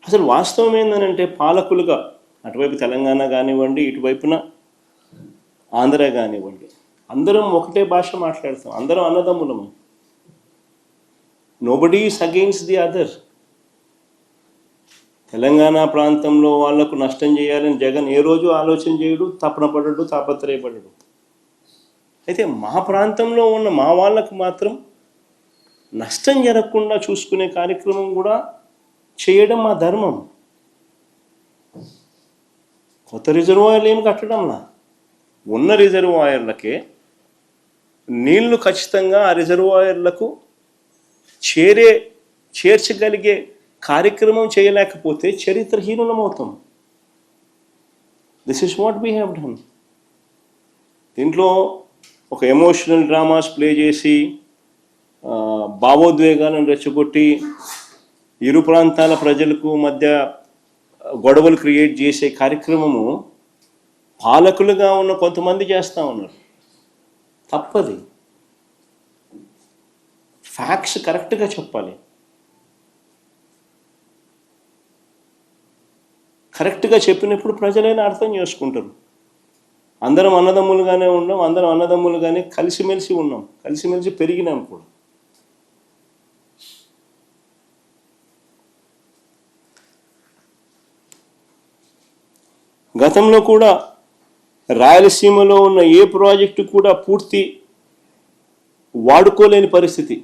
అసలు వాస్తవం ఏంటంటే పాలకులుగా అటువైపు తెలంగాణ కానివ్వండి, ఇటువైపున ఆంధ్ర కానివ్వండి, అందరం ఒకటే భాష మాట్లాడతాం, అందరం అన్నదమ్ములము. Nobody is against the other. Telangana ప్రాంతంలో వాళ్లకు నష్టం చేయాలని జగన్ ఏ రోజు ఆలోచన చేయడు, తపన పడడు, తాపత్రయపడడు. అయితే మా ప్రాంతంలో ఉన్న మా వాళ్ళకు మాత్రం నష్టం జరగకుండా చూసుకునే కార్యక్రమం కూడా చేయడం మా ధర్మం. కొత్త రిజర్వాయర్లు ఏమి కట్టడంలా, ఉన్న రిజర్వాయర్లకే నీళ్లు ఖచ్చితంగా ఆ రిజర్వాయర్లకు చేర్చగలిగే కార్యక్రమం చేయలేకపోతే చరిత్రహీనులమవుతాం. This is what we have done. దీంట్లో ఒక ఎమోషనల్ డ్రామాస్ ప్లే చేసి భావోద్వేగాలను రెచ్చగొట్టి ఇరు ప్రాంతాల ప్రజలకు మధ్య గొడవలు క్రియేట్ చేసే కార్యక్రమము పాలకులుగా ఉన్న కొంతమంది చేస్తూ ఉన్నారు. తప్పది. ఫ్యాక్ట్స్ కరెక్ట్గా చెప్పాలి. కరెక్ట్గా చెప్పినప్పుడు ప్రజలైనా అర్థం చేసుకుంటారు. అందరం అన్నదమ్ములుగానే ఉన్నాం, అందరం అన్నదమ్ములుగానే కలిసిమెలిసి ఉన్నాం, కలిసిమెలిసి పెరిగినాం కూడా. గతంలో కూడా రాయలసీమలో ఉన్న ఏ ప్రాజెక్టు కూడా పూర్తి వాడుకోలేని పరిస్థితి.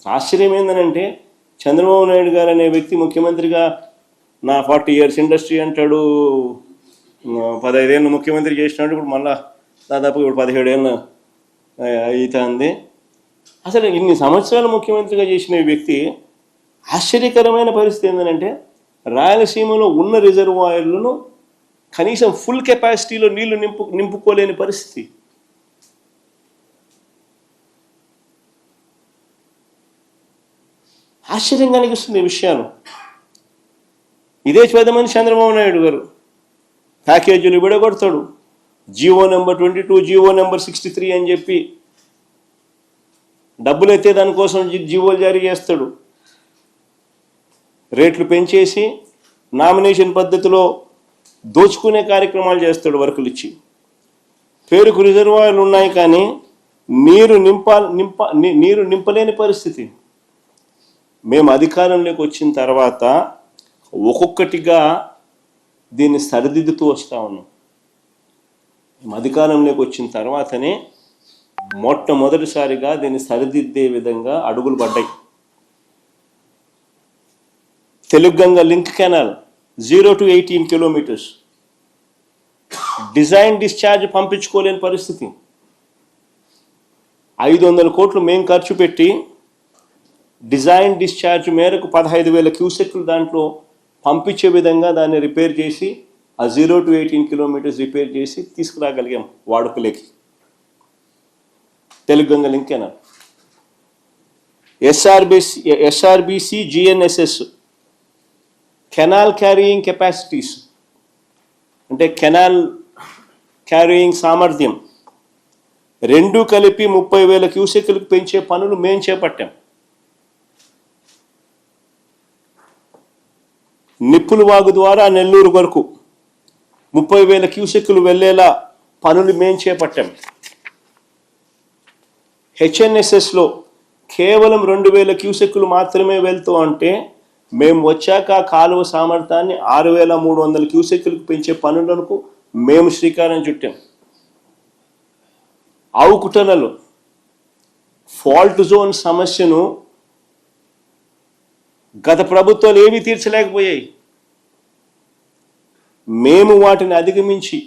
ఆశ్చర్యం ఏంటంటే చంద్రబాబు నాయుడు గారు అనే వ్యక్తి ముఖ్యమంత్రిగా నా 40 years ఇండస్ట్రీ అంటాడు, 15 ఏళ్ళు ముఖ్యమంత్రి చేసినాడు, ఇప్పుడు మళ్ళా దాదాపు ఇప్పుడు 17 ఏళ్ళు అవుతుంది. అసలు ఇన్ని సంవత్సరాలు ముఖ్యమంత్రిగా చేసిన వ్యక్తి ఆశ్చర్యకరమైన పరిస్థితి ఏంటంటే రాయలసీమలో ఉన్న రిజర్వాయర్లను కనీసం ఫుల్ కెపాసిటీలో నీళ్లు నింపుకోలేని పరిస్థితి. ఆశ్చర్యంగా అనిపిస్తుంది ఈ విషయాలు. ఇదే చేద్దామని చంద్రబాబు నాయుడు గారు ప్యాకేజీలు విడగొడతాడు. జీవో నెంబర్ 22, జీవో నెంబర్ 63 అని చెప్పి డబ్బులు అయితే దానికోసం జీవోలు జారీ చేస్తాడు. రేట్లు పెంచేసి నామినేషన్ పద్ధతిలో దోచుకునే కార్యక్రమాలు చేస్తాడు వర్కులు ఇచ్చి. పేరుకు రిజర్వాయర్లు ఉన్నాయి కానీ నీరు నింపలేని పరిస్థితి. మేము అధికారంలోకి వచ్చిన తర్వాత ఒక్కొక్కటిగా దీన్ని సరిదిద్దుతూ వస్తూ ఉన్నాం. మేము అధికారంలోకి వచ్చిన తర్వాతనే మొట్టమొదటిసారిగా దీన్ని సరిదిద్దే విధంగా అడుగులు పడ్డాయి. Telugu Ganga link canal 0 to 18 kilometers design discharge పంపించుకోలేని పరిస్థితి. 500 కోట్లు మేము ఖర్చు పెట్టి డిజైన్ డిశ్చార్జ్ మేరకు 15,000 క్యూసెక్లు దాంట్లో పంపించే విధంగా దాన్ని రిపేర్ చేసి ఆ 0 to 18 kilometers రిపేర్ చేసి తీసుకురాగలిగాం వాడుకలేకి. Telugu Ganga link canal. SRBC GNSS canal carrying capacities అంటే కెనాల్ క్యారీయింగ్ సామర్థ్యం రెండు కలిపి 30,000 క్యూసెక్లకు పెంచే పనులు మేము చేపట్టాం. నిప్పుల వాగు ద్వారా నెల్లూరు వరకు 30,000 క్యూసెక్లు వెళ్ళేలా పనులు మేము చేపట్టాం. హెచ్ఎన్ఎస్ఎస్లో కేవలం 2,000 క్యూసెక్లు మాత్రమే వెళ్తూ అంటే మేము వచ్చాక కాలువ సామర్థ్యాన్ని 6,300 క్యూసెక్లకు పెంచే పనులకు మేము శ్రీకారం చుట్టాం. ఆవుకుటనలు ఫాల్ట్ జోన్ సమస్యను గత ప్రభుత్వాలు ఏమీ తీర్చలేకపోయాయి. మేము వాటిని అధిగమించి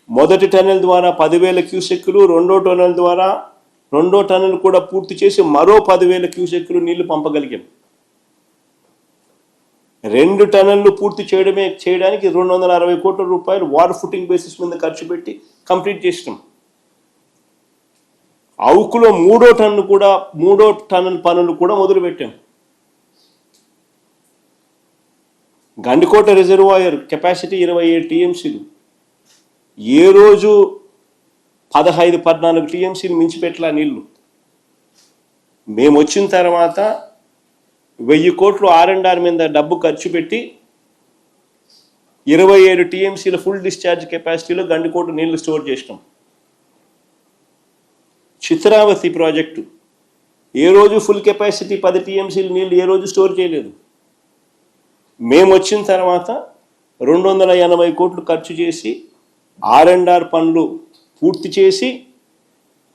మొదటి టన్నెల్ ద్వారా 10,000 క్యూసెక్లు, రెండో టన్నెల్ కూడా పూర్తి చేసి మరో 10,000 క్యూసెక్లు నీళ్లు పంపగలిగాం. 2 టన్నెళ్లు పూర్తి చేయడానికి 260 కోట్ల రూపాయలు వాటర్ ఫుటింగ్ బేసిస్ మీద ఖర్చు పెట్టి కంప్లీట్ చేసినాం. అవుకులో 3వ టన్నెల్ పనులు కూడా మొదలుపెట్టాం. గండికోట రిజర్వాయర్ కెపాసిటీ 27 టీఎంసీలు. ఏ రోజు 15-14 టీఎంసీలు మించిపెట్టలా నీళ్లు. మేము వచ్చిన తర్వాత 1000 కోట్లు R&R మీద డబ్బు ఖర్చు పెట్టి 27 టీఎంసీల ఫుల్ డిశ్చార్జ్ కెపాసిటీలో గండికోట నీళ్లు స్టోర్ చేసినాం. చిత్రావతి ప్రాజెక్టు ఏ రోజు ఫుల్ కెపాసిటీ 10 టీఎంసీల నీళ్లు ఏ రోజు స్టోర్ చేయలేదు. మేము వచ్చిన తర్వాత 280 కోట్లు ఖర్చు చేసి R&R పనులు పూర్తి చేసి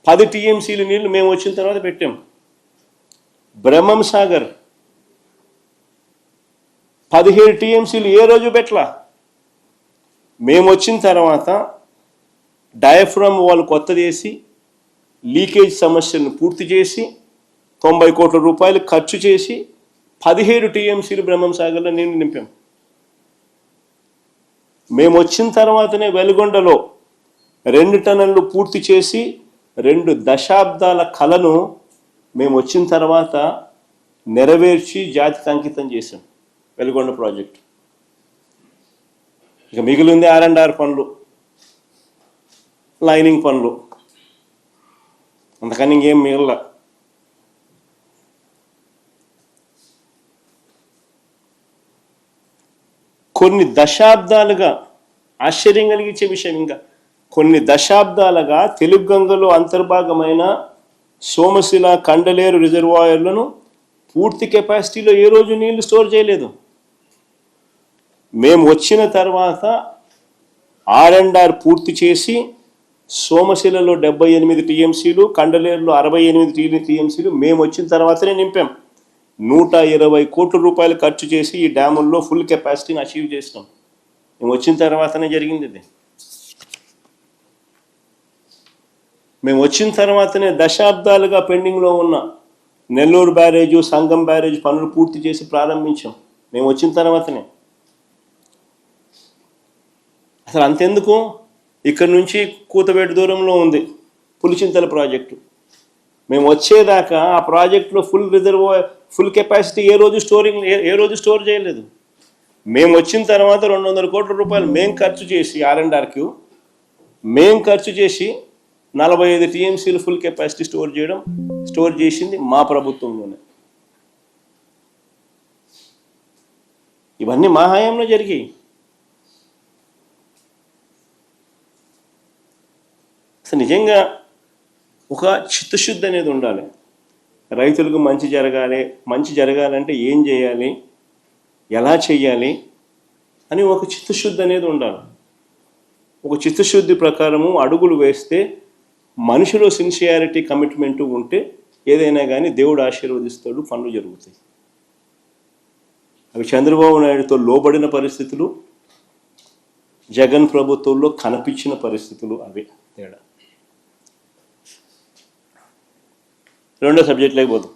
10 టీఎంసీల నీళ్లు మేము వచ్చిన తర్వాత పెట్టాం. బ్రహ్మం సాగర్ 17 టీఎంసీలు ఏ రోజు పెట్టలా. మేము వచ్చిన తర్వాత డయాఫ్రమ్ వాళ్ళు కొత్తది వేసి లీకేజ్ సమస్యలను పూర్తి చేసి 90 కోట్ల రూపాయలు ఖర్చు చేసి 17 టీఎంసీలు బ్రహ్మం సాగర్లో నీళ్లు నింపాం. మేము వచ్చిన తర్వాతనే వెలుగొండలో 2 టన్నులు పూర్తి చేసి 2 దశాబ్దాల కలను మేము వచ్చిన తర్వాత నెరవేర్చి జాతికి అంకితం చేశాం వెలుగొండ ప్రాజెక్టు. ఇక మిగిలింది R&R పనులు, లైనింగ్ పనులు, అంతకని ఇంకేం మిగల. కొన్ని దశాబ్దాలుగా ఆశ్చర్యం కలిగించే విషయం, ఇంకా కొన్ని దశాబ్దాలుగా తెలుగు గంగలో అంతర్భాగమైన సోమశిల కండలేరు రిజర్వాయర్లను పూర్తి కెపాసిటీలో ఏ రోజు నీళ్లు స్టోర్ చేయలేదు. మేము వచ్చిన తర్వాత R&R పూర్తి చేసి సోమశిలలో 78 టీఎంసీలు, కండలేరులో 68 టీఎంసీలు మేము వచ్చిన తర్వాతనే నింపాం. 120 కోట్ల రూపాయలు ఖర్చు చేసి ఈ డ్యాముల్లో ఫుల్ కెపాసిటీని అచీవ్ చేసినాం. మేము వచ్చిన తర్వాతనే జరిగింది ఇది. మేము వచ్చిన తర్వాతనే దశాబ్దాలుగా పెండింగ్లో ఉన్న నెల్లూరు బ్యారేజు, సంగం బ్యారేజ్ పనులు పూర్తి చేసి ప్రారంభించాం. మేము వచ్చిన తర్వాతనే. అసలు అంతెందుకు, ఇక్కడ నుంచి కూతవేటు దూరంలో ఉంది పులిచింతల ప్రాజెక్టు. మేము వచ్చేదాకా ఆ ప్రాజెక్టులో ఫుల్ కెపాసిటీ ఏ రోజు స్టోర్ చేయలేదు. మేము వచ్చిన తర్వాత 200 కోట్ల రూపాయలు మేము ఖర్చు చేసి R&Rకి మేము ఖర్చు చేసి 45 టీఎంసీలు ఫుల్ కెపాసిటీ స్టోర్ చేసింది మా ప్రభుత్వంలోనే. ఇవన్నీ మా హయాంలో జరిగాయి. అసలు నిజంగా ఒక చిత్తశుద్ధి అనేది ఉండాలి. రైతులకు మంచి జరగాలంటే ఏం చేయాలి, ఎలా చేయాలి అని ఒక చిత్తశుద్ధి అనేది ఉండాలి. ఒక చిత్తశుద్ధి ప్రకారము అడుగులు వేస్తే, మనిషిలో సిన్సియారిటీ, కమిట్మెంటు ఉంటే ఏదైనా కానీ దేవుడు ఆశీర్వదిస్తాడు, పనులు జరుగుతాయి. అవి చంద్రబాబు నాయుడుతో లోబడిన పరిస్థితులు, జగన్ ప్రభుత్వంలో కనిపించిన పరిస్థితులు అవే తేడా. రెండో సబ్జెక్టులోకి పోతాం.